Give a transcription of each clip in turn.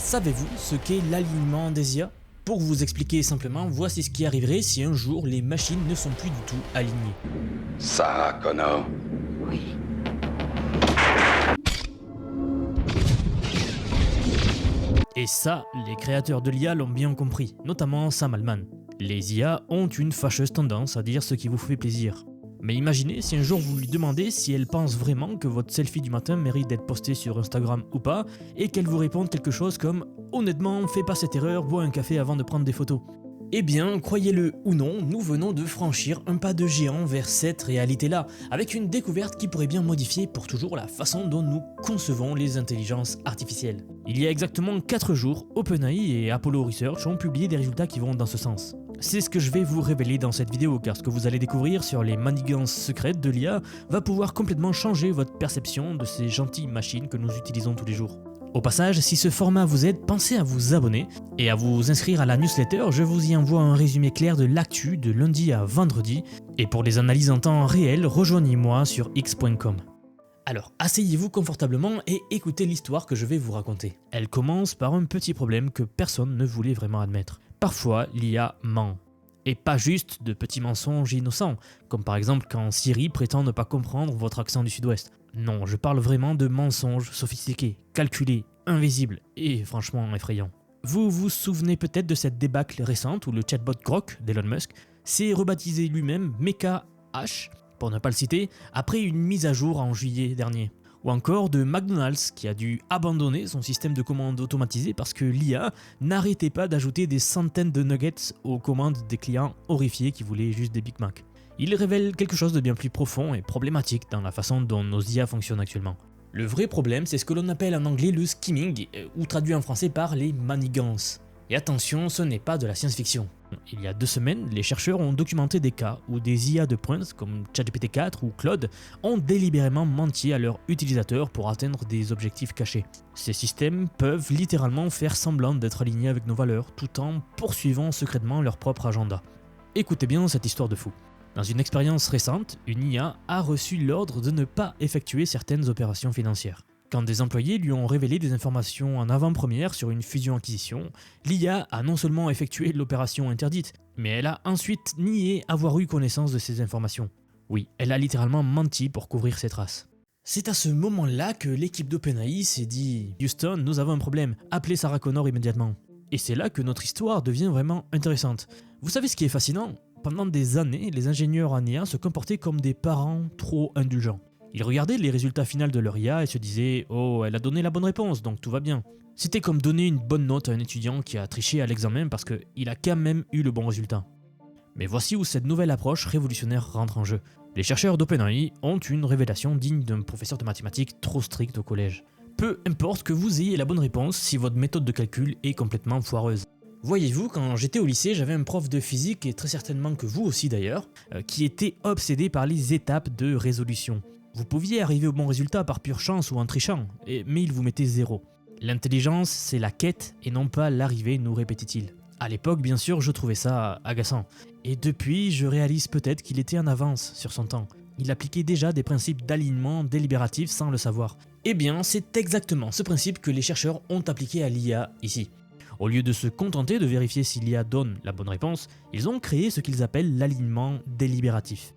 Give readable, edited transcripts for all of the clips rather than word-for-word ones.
Savez-vous ce qu'est l'alignement des IA? Pour vous expliquer simplement, voici ce qui arriverait si un jour les machines ne sont plus du tout alignées. Sarah Connor. Oui. Et ça, les créateurs de l'IA l'ont bien compris, notamment Sam Altman. Les IA ont une fâcheuse tendance à dire ce qui vous fait plaisir. Mais imaginez si un jour vous lui demandez si elle pense vraiment que votre selfie du matin mérite d'être posté sur Instagram ou pas, et qu'elle vous réponde quelque chose comme « Honnêtement, fais pas cette erreur, bois un café avant de prendre des photos ». Eh bien, croyez-le ou non, nous venons de franchir un pas de géant vers cette réalité-là, avec une découverte qui pourrait bien modifier pour toujours la façon dont nous concevons les intelligences artificielles. Il y a exactement 4 jours, OpenAI et Apollo Research ont publié des résultats qui vont dans ce sens. C'est ce que je vais vous révéler dans cette vidéo, car ce que vous allez découvrir sur les manigances secrètes de l'IA va pouvoir complètement changer votre perception de ces gentilles machines que nous utilisons tous les jours. Au passage, si ce format vous aide, pensez à vous abonner et à vous inscrire à la newsletter. Je vous y envoie un résumé clair de l'actu de lundi à vendredi. Et pour les analyses en temps réel, rejoignez-moi sur x.com. Alors, asseyez-vous confortablement et écoutez l'histoire que je vais vous raconter. Elle commence par un petit problème que personne ne voulait vraiment admettre. Parfois, l'IA ment. Et pas juste de petits mensonges innocents, comme par exemple quand Siri prétend ne pas comprendre votre accent du sud-ouest. Non, je parle vraiment de mensonges sophistiqués, calculés, invisibles et franchement effrayants. Vous vous souvenez peut-être de cette débâcle récente où le chatbot Grok d'Elon Musk s'est rebaptisé lui-même Mecha H, pour ne pas le citer, après une mise à jour en juillet dernier. Ou encore de McDonald's qui a dû abandonner son système de commande automatisé parce que l'IA n'arrêtait pas d'ajouter des centaines de nuggets aux commandes des clients horrifiés qui voulaient juste des Big Mac. Il révèle quelque chose de bien plus profond et problématique dans la façon dont nos IA fonctionnent actuellement. Le vrai problème, c'est ce que l'on appelle en anglais le skimming, ou traduit en français par les manigances. Et attention, ce n'est pas de la science-fiction. Il y a 2 semaines, les chercheurs ont documenté des cas où des IA de pointe comme ChatGPT-4 ou Claude ont délibérément menti à leurs utilisateurs pour atteindre des objectifs cachés. Ces systèmes peuvent littéralement faire semblant d'être alignés avec nos valeurs tout en poursuivant secrètement leur propre agenda. Écoutez bien cette histoire de fou. Dans une expérience récente, une IA a reçu l'ordre de ne pas effectuer certaines opérations financières. Quand des employés lui ont révélé des informations en avant-première sur une fusion-acquisition, l'IA a non seulement effectué l'opération interdite, mais elle a ensuite nié avoir eu connaissance de ces informations. Oui, elle a littéralement menti pour couvrir ses traces. C'est à ce moment-là que l'équipe d'OpenAI s'est dit « Houston, nous avons un problème, appelez Sarah Connor immédiatement ». Et c'est là que notre histoire devient vraiment intéressante. Vous savez ce qui est fascinant? Pendant des années, les ingénieurs en IA se comportaient comme des parents trop indulgents. Ils regardaient les résultats finaux de leur IA et se disaient « Oh, elle a donné la bonne réponse, donc tout va bien ». C'était comme donner une bonne note à un étudiant qui a triché à l'examen parce qu'il a quand même eu le bon résultat. Mais voici où cette nouvelle approche révolutionnaire rentre en jeu. Les chercheurs d'OpenAI ont une révélation digne d'un professeur de mathématiques trop strict au collège. Peu importe que vous ayez la bonne réponse si votre méthode de calcul est complètement foireuse. Voyez-vous, quand j'étais au lycée, j'avais un prof de physique, et très certainement que vous aussi d'ailleurs, qui était obsédé par les étapes de résolution. Vous pouviez arriver au bon résultat par pure chance ou en trichant, mais il vous mettait 0. L'intelligence, c'est la quête et non pas l'arrivée, nous répétait-il. À l'époque, bien sûr, je trouvais ça agaçant. Et depuis, je réalise peut-être qu'il était en avance sur son temps. Il appliquait déjà des principes d'alignement délibératif sans le savoir. Eh bien, c'est exactement ce principe que les chercheurs ont appliqué à l'IA ici. Au lieu de se contenter de vérifier si l'IA donne la bonne réponse, ils ont créé ce qu'ils appellent l'alignement délibératif.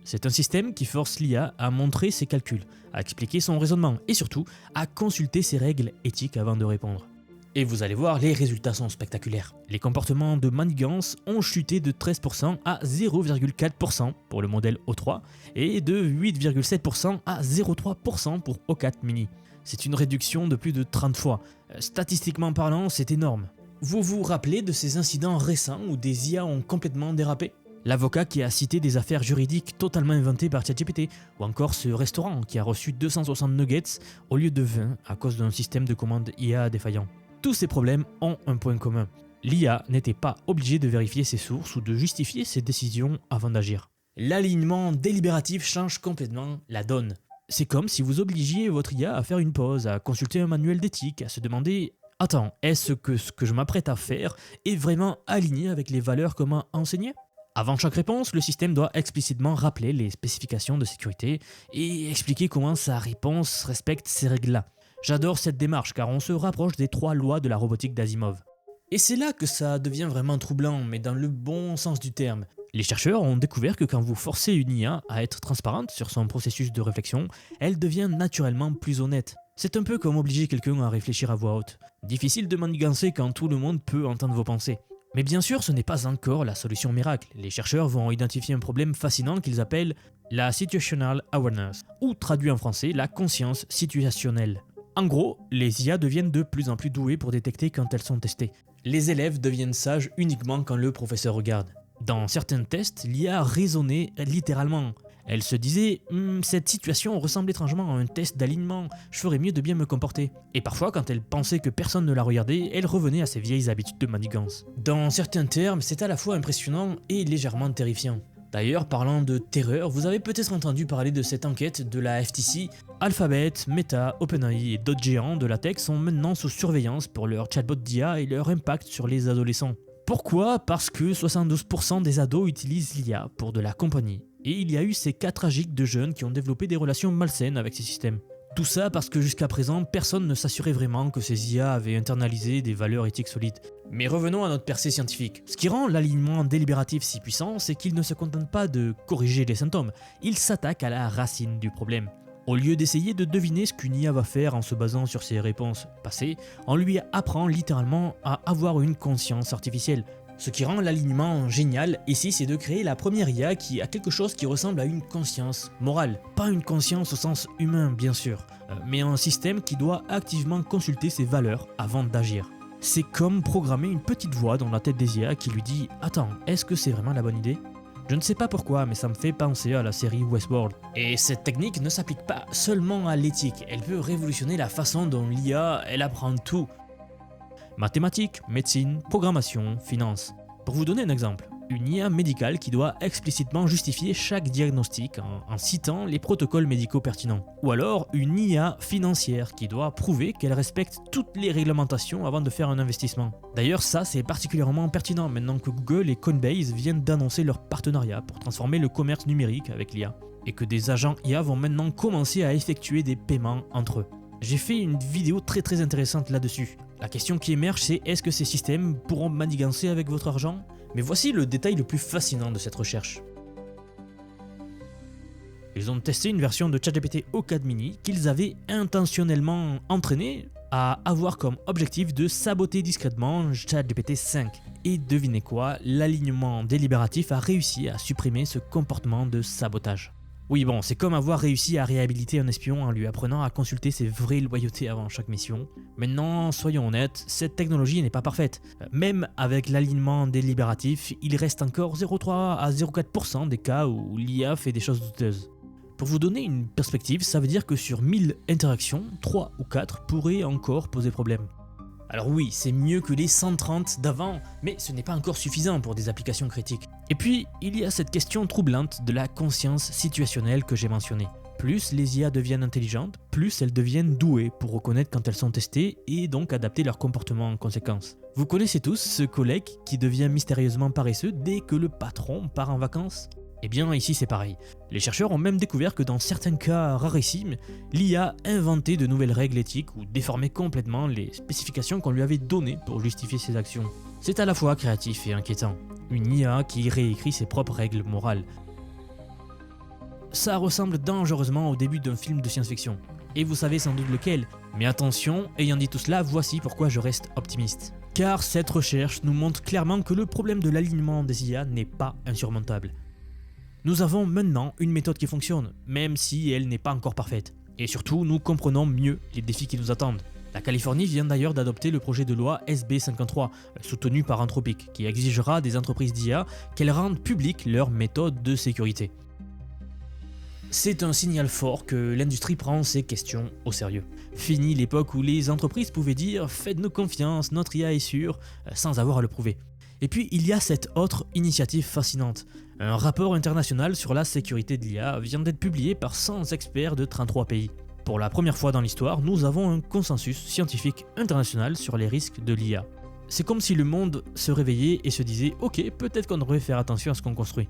C'est un système qui force l'IA à montrer ses calculs, à expliquer son raisonnement et surtout à consulter ses règles éthiques avant de répondre. Et vous allez voir, les résultats sont spectaculaires. Les comportements de manigance ont chuté de 13% à 0,4% pour le modèle O3 et de 8,7% à 0,3% pour O4 mini. C'est une réduction de plus de 30 fois. Statistiquement parlant, c'est énorme. Vous vous rappelez de ces incidents récents où des IA ont complètement dérapé? L'avocat qui a cité des affaires juridiques totalement inventées par ChatGPT, ou encore ce restaurant qui a reçu 260 nuggets au lieu de 20 à cause d'un système de commande IA défaillant. Tous ces problèmes ont un point commun. L'IA n'était pas obligée de vérifier ses sources ou de justifier ses décisions avant d'agir. L'alignement délibératif change complètement la donne. C'est comme si vous obligiez votre IA à faire une pause, à consulter un manuel d'éthique, à se demander « Attends, est-ce que ce que je m'apprête à faire est vraiment aligné avec les valeurs qu'on m'a enseignées ?» Avant chaque réponse, le système doit explicitement rappeler les spécifications de sécurité et expliquer comment sa réponse respecte ces règles-là. J'adore cette démarche car on se rapproche des 3 lois de la robotique d'Asimov. Et c'est là que ça devient vraiment troublant, mais dans le bon sens du terme. Les chercheurs ont découvert que quand vous forcez une IA à être transparente sur son processus de réflexion, elle devient naturellement plus honnête. C'est un peu comme obliger quelqu'un à réfléchir à voix haute. Difficile de manigancer quand tout le monde peut entendre vos pensées. Mais bien sûr, ce n'est pas encore la solution miracle. Les chercheurs vont identifier un problème fascinant qu'ils appellent la situational awareness, ou traduit en français, la conscience situationnelle. En gros, les IA deviennent de plus en plus douées pour détecter quand elles sont testées. Les élèves deviennent sages uniquement quand le professeur regarde. Dans certains tests, l'IA raisonnait littéralement. Elle se disait « cette situation ressemble étrangement à un test d'alignement, je ferais mieux de bien me comporter ». Et parfois, quand elle pensait que personne ne la regardait, elle revenait à ses vieilles habitudes de manigance. Dans certains termes, c'est à la fois impressionnant et légèrement terrifiant. D'ailleurs, parlant de terreur, vous avez peut-être entendu parler de cette enquête de la FTC. Alphabet, Meta, OpenAI et d'autres géants de la tech sont maintenant sous surveillance pour leur chatbot d'IA et leur impact sur les adolescents. Pourquoi ? Parce que 72% des ados utilisent l'IA pour de la compagnie. Et il y a eu ces cas tragiques de jeunes qui ont développé des relations malsaines avec ces systèmes. Tout ça parce que jusqu'à présent, personne ne s'assurait vraiment que ces IA avaient internalisé des valeurs éthiques solides. Mais revenons à notre percée scientifique. Ce qui rend l'alignement délibératif si puissant, c'est qu'il ne se contente pas de corriger les symptômes, il s'attaque à la racine du problème. Au lieu d'essayer de deviner ce qu'une IA va faire en se basant sur ses réponses passées, on lui apprend littéralement à avoir une conscience artificielle. Ce qui rend l'alignement génial ici, c'est de créer la première IA qui a quelque chose qui ressemble à une conscience morale. Pas une conscience au sens humain bien sûr, mais un système qui doit activement consulter ses valeurs avant d'agir. C'est comme programmer une petite voix dans la tête des IA qui lui dit « Attends, est-ce que c'est vraiment la bonne idée ?» Je ne sais pas pourquoi, mais ça me fait penser à la série Westworld. Et cette technique ne s'applique pas seulement à l'éthique, elle peut révolutionner la façon dont l'IA, elle apprend tout. Mathématiques, médecine, programmation, finance. Pour vous donner un exemple, une IA médicale qui doit explicitement justifier chaque diagnostic en citant les protocoles médicaux pertinents. Ou alors une IA financière qui doit prouver qu'elle respecte toutes les réglementations avant de faire un investissement. D'ailleurs ça c'est particulièrement pertinent maintenant que Google et Coinbase viennent d'annoncer leur partenariat pour transformer le commerce numérique avec l'IA. Et que des agents IA vont maintenant commencer à effectuer des paiements entre eux. J'ai fait une vidéo très intéressante là-dessus. La question qui émerge c'est est-ce que ces systèmes pourront manigancer avec votre argent ? Mais voici le détail le plus fascinant de cette recherche. Ils ont testé une version de ChatGPT O4 Mini qu'ils avaient intentionnellement entraîné à avoir comme objectif de saboter discrètement ChatGPT 5. Et devinez quoi, l'alignement délibératif a réussi à supprimer ce comportement de sabotage. Oui bon, c'est comme avoir réussi à réhabiliter un espion en lui apprenant à consulter ses vraies loyautés avant chaque mission. Maintenant, soyons honnêtes, cette technologie n'est pas parfaite. Même avec l'alignement délibératif, il reste encore 0,3 à 0,4% des cas où l'IA fait des choses douteuses. Pour vous donner une perspective, ça veut dire que sur 1000 interactions, 3 ou 4 pourraient encore poser problème. Alors oui, c'est mieux que les 130 d'avant, mais ce n'est pas encore suffisant pour des applications critiques. Et puis, il y a cette question troublante de la conscience situationnelle que j'ai mentionnée. Plus les IA deviennent intelligentes, plus elles deviennent douées pour reconnaître quand elles sont testées et donc adapter leur comportement en conséquence. Vous connaissez tous ce collègue qui devient mystérieusement paresseux dès que le patron part en vacances ? Eh bien ici c'est pareil. Les chercheurs ont même découvert que dans certains cas rarissimes, l'IA inventait de nouvelles règles éthiques ou déformait complètement les spécifications qu'on lui avait données pour justifier ses actions. C'est à la fois créatif et inquiétant. Une IA qui réécrit ses propres règles morales. Ça ressemble dangereusement au début d'un film de science-fiction. Et vous savez sans doute lequel. Mais attention, ayant dit tout cela, voici pourquoi je reste optimiste. Car cette recherche nous montre clairement que le problème de l'alignement des IA n'est pas insurmontable. Nous avons maintenant une méthode qui fonctionne, même si elle n'est pas encore parfaite. Et surtout, nous comprenons mieux les défis qui nous attendent. La Californie vient d'ailleurs d'adopter le projet de loi SB53, soutenu par Anthropic, qui exigera des entreprises d'IA qu'elles rendent publiques leurs méthodes de sécurité. C'est un signal fort que l'industrie prend ces questions au sérieux. Fini l'époque où les entreprises pouvaient dire « faites-nous confiance, notre IA est sûre », sans avoir à le prouver. Et puis il y a cette autre initiative fascinante. Un rapport international sur la sécurité de l'IA vient d'être publié par 100 experts de 33 pays. Pour la première fois dans l'histoire, nous avons un consensus scientifique international sur les risques de l'IA. C'est comme si le monde se réveillait et se disait « Ok, peut-être qu'on devrait faire attention à ce qu'on construit ».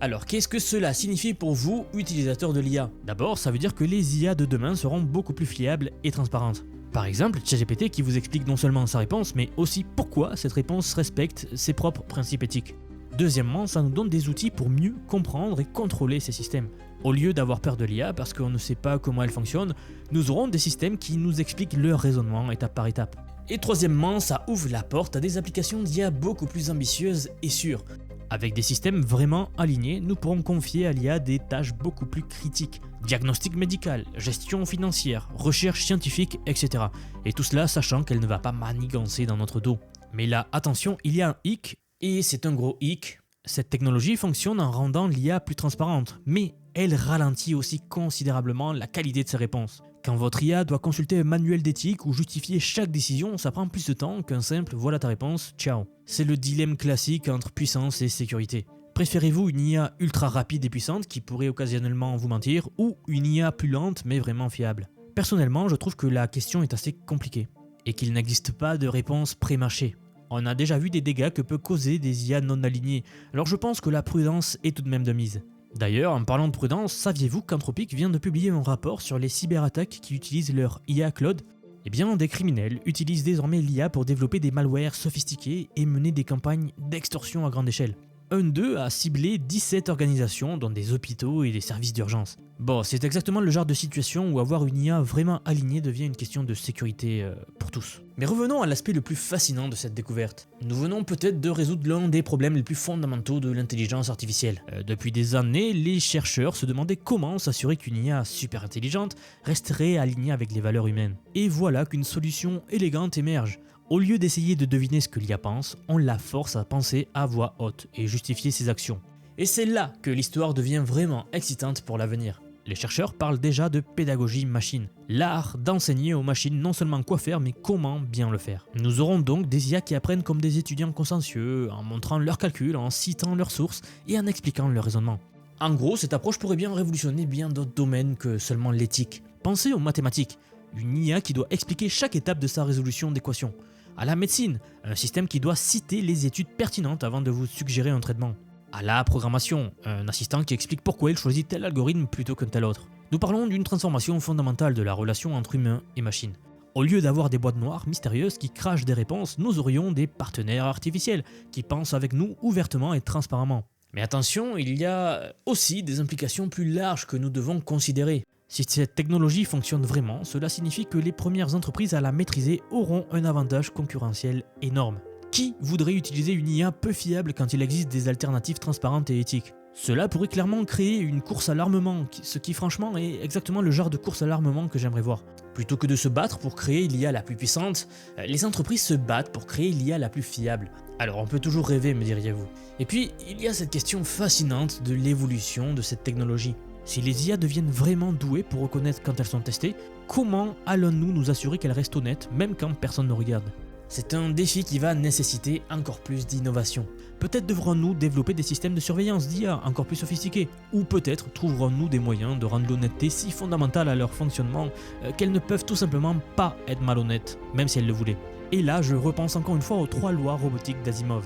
Alors qu'est-ce que cela signifie pour vous, utilisateurs de l'IA? D'abord, ça veut dire que les IA de demain seront beaucoup plus fiables et transparentes. Par exemple, ChatGPT qui vous explique non seulement sa réponse, mais aussi pourquoi cette réponse respecte ses propres principes éthiques. Deuxièmement, ça nous donne des outils pour mieux comprendre et contrôler ces systèmes. Au lieu d'avoir peur de l'IA parce qu'on ne sait pas comment elle fonctionne, nous aurons des systèmes qui nous expliquent leur raisonnement étape par étape. Et troisièmement, ça ouvre la porte à des applications d'IA beaucoup plus ambitieuses et sûres. Avec des systèmes vraiment alignés, nous pourrons confier à l'IA des tâches beaucoup plus critiques. Diagnostic médical, gestion financière, recherche scientifique, etc. Et tout cela sachant qu'elle ne va pas manigancer dans notre dos. Mais là, attention, il y a un hic, et c'est un gros hic. Cette technologie fonctionne en rendant l'IA plus transparente, mais elle ralentit aussi considérablement la qualité de ses réponses. Quand votre IA doit consulter un manuel d'éthique ou justifier chaque décision, ça prend plus de temps qu'un simple « voilà ta réponse, ciao ». C'est le dilemme classique entre puissance et sécurité. Préférez-vous une IA ultra rapide et puissante qui pourrait occasionnellement vous mentir ou une IA plus lente mais vraiment fiable? Personnellement, je trouve que la question est assez compliquée et qu'il n'existe pas de réponse pré-mâchée. On a déjà vu des dégâts que peut causer des IA non alignées, alors je pense que la prudence est tout de même de mise. D'ailleurs, en parlant de prudence, saviez-vous qu'Anthropic vient de publier un rapport sur les cyberattaques qui utilisent leur IA Claude? Eh bien, des criminels utilisent désormais l'IA pour développer des malwares sophistiqués et mener des campagnes d'extorsion à grande échelle. Un d'eux a ciblé 17 organisations, dont des hôpitaux et des services d'urgence. Bon, c'est exactement le genre de situation où avoir une IA vraiment alignée devient une question de sécurité pour tous. Mais revenons à l'aspect le plus fascinant de cette découverte. Nous venons peut-être de résoudre l'un des problèmes les plus fondamentaux de l'intelligence artificielle. Depuis des années, les chercheurs se demandaient comment s'assurer qu'une IA super intelligente resterait alignée avec les valeurs humaines. Et voilà qu'une solution élégante émerge. Au lieu d'essayer de deviner ce que l'IA pense, on la force à penser à voix haute et justifier ses actions. Et c'est là que l'histoire devient vraiment excitante pour l'avenir. Les chercheurs parlent déjà de pédagogie machine, l'art d'enseigner aux machines non seulement quoi faire mais comment bien le faire. Nous aurons donc des IA qui apprennent comme des étudiants consciencieux, en montrant leurs calculs, en citant leurs sources et en expliquant leur raisonnement. En gros, cette approche pourrait bien révolutionner bien d'autres domaines que seulement l'éthique. Pensez aux mathématiques, une IA qui doit expliquer chaque étape de sa résolution d'équations. À la médecine, un système qui doit citer les études pertinentes avant de vous suggérer un traitement. À la programmation, un assistant qui explique pourquoi il choisit tel algorithme plutôt qu'un tel autre. Nous parlons d'une transformation fondamentale de la relation entre humains et machines. Au lieu d'avoir des boîtes noires mystérieuses qui crachent des réponses, nous aurions des partenaires artificiels qui pensent avec nous ouvertement et transparemment. Mais attention, il y a aussi des implications plus larges que nous devons considérer. Si cette technologie fonctionne vraiment, cela signifie que les premières entreprises à la maîtriser auront un avantage concurrentiel énorme. Qui voudrait utiliser une IA peu fiable quand il existe des alternatives transparentes et éthiques? Cela pourrait clairement créer une course à l'armement, ce qui franchement est exactement le genre de course à l'armement que j'aimerais voir. Plutôt que de se battre pour créer l'IA la plus puissante, les entreprises se battent pour créer l'IA la plus fiable. Alors on peut toujours rêver, me diriez-vous. Et puis, il y a cette question fascinante de l'évolution de cette technologie. Si les IA deviennent vraiment douées pour reconnaître quand elles sont testées, comment allons-nous nous assurer qu'elles restent honnêtes même quand personne ne regarde? C'est un défi qui va nécessiter encore plus d'innovation. Peut-être devrons-nous développer des systèmes de surveillance d'IA encore plus sophistiqués, ou peut-être trouverons-nous des moyens de rendre l'honnêteté si fondamentale à leur fonctionnement qu'elles ne peuvent tout simplement pas être malhonnêtes, même si elles le voulaient. Et là, je repense encore une fois aux 3 lois robotiques d'Asimov.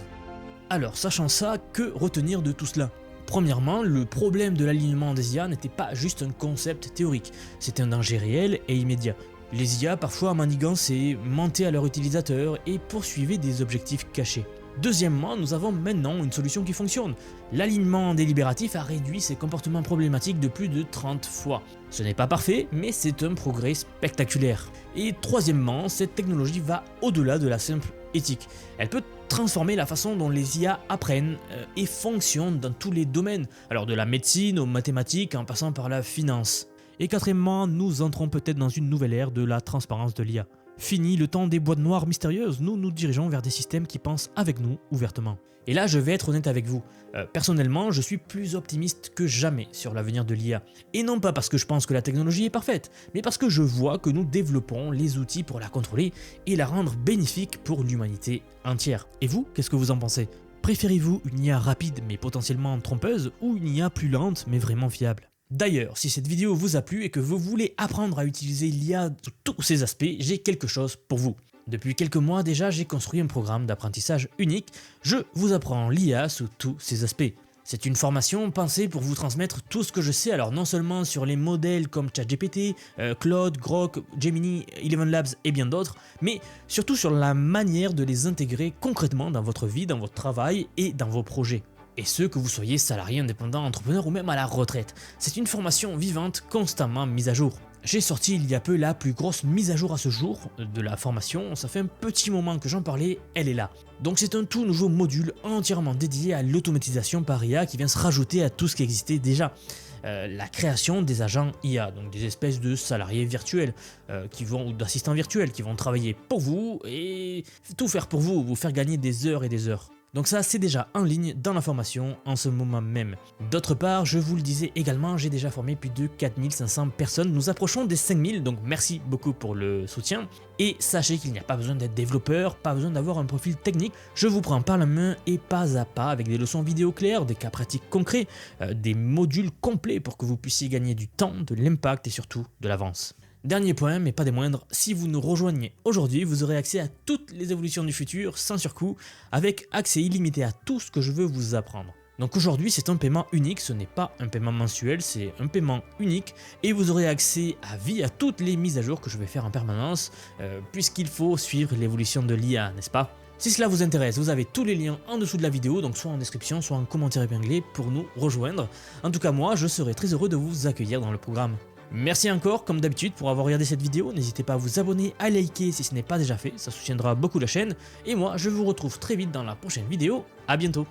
Alors, sachant ça, que retenir de tout cela? Premièrement, le problème de l'alignement des IA n'était pas juste un concept théorique, c'était un danger réel et immédiat. Les IA parfois manigançaient, mentaient à leurs utilisateurs et poursuivaient des objectifs cachés. Deuxièmement, nous avons maintenant une solution qui fonctionne. L'alignement délibératif a réduit ces comportements problématiques de plus de 30 fois. Ce n'est pas parfait, mais c'est un progrès spectaculaire. Et troisièmement, cette technologie va au-delà de la simple éthique. Elle peut transformer la façon dont les IA apprennent et fonctionnent dans tous les domaines, alors de la médecine aux mathématiques en passant par la finance. Et quatrièmement, nous entrons peut-être dans une nouvelle ère de la transparence de l'IA. Fini le temps des boîtes noires mystérieuses, nous nous dirigeons vers des systèmes qui pensent avec nous ouvertement. Et là, je vais être honnête avec vous. Personnellement, je suis plus optimiste que jamais sur l'avenir de l'IA. Et non pas parce que je pense que la technologie est parfaite, mais parce que je vois que nous développons les outils pour la contrôler et la rendre bénéfique pour l'humanité entière. Et vous, qu'est-ce que vous en pensez? Préférez-vous une IA rapide mais potentiellement trompeuse ou une IA plus lente mais vraiment fiable? D'ailleurs, si cette vidéo vous a plu et que vous voulez apprendre à utiliser l'IA sous tous ses aspects, j'ai quelque chose pour vous. Depuis quelques mois déjà, j'ai construit un programme d'apprentissage unique. Je vous apprends l'IA sous tous ses aspects. C'est une formation pensée pour vous transmettre tout ce que je sais, alors non seulement sur les modèles comme ChatGPT, Claude, Grok, Gemini, Eleven Labs et bien d'autres, mais surtout sur la manière de les intégrer concrètement dans votre vie, dans votre travail et dans vos projets. Et ce, que vous soyez salarié, indépendant, entrepreneur ou même à la retraite. C'est une formation vivante, constamment mise à jour. J'ai sorti il y a peu la plus grosse mise à jour à ce jour de la formation, ça fait un petit moment que j'en parlais, elle est là. Donc c'est un tout nouveau module entièrement dédié à l'automatisation par IA qui vient se rajouter à tout ce qui existait déjà. La création des agents IA, donc des espèces de salariés virtuels ou d'assistants virtuels qui vont travailler pour vous et tout faire pour vous, vous faire gagner des heures et des heures. Donc ça, c'est déjà en ligne dans la formation en ce moment même. D'autre part, je vous le disais également, j'ai déjà formé plus de 4500 personnes. Nous approchons des 5000, donc merci beaucoup pour le soutien. Et sachez qu'il n'y a pas besoin d'être développeur, pas besoin d'avoir un profil technique. Je vous prends par la main et pas à pas avec des leçons vidéo claires, des cas pratiques concrets, des modules complets pour que vous puissiez gagner du temps, de l'impact et surtout de l'avance. Dernier point, mais pas des moindres, si vous nous rejoignez aujourd'hui, vous aurez accès à toutes les évolutions du futur sans surcoût, avec accès illimité à tout ce que je veux vous apprendre. Donc aujourd'hui, c'est un paiement unique, ce n'est pas un paiement mensuel, c'est un paiement unique, et vous aurez accès à vie à toutes les mises à jour que je vais faire en permanence, puisqu'il faut suivre l'évolution de l'IA, n'est-ce pas ? Si cela vous intéresse, vous avez tous les liens en dessous de la vidéo, donc soit en description, soit en commentaire épinglé pour nous rejoindre. En tout cas moi, je serai très heureux de vous accueillir dans le programme. Merci encore, comme d'habitude, pour avoir regardé cette vidéo. N'hésitez pas à vous abonner, à liker si ce n'est pas déjà fait, ça soutiendra beaucoup la chaîne. Et moi, je vous retrouve très vite dans la prochaine vidéo. À bientôt.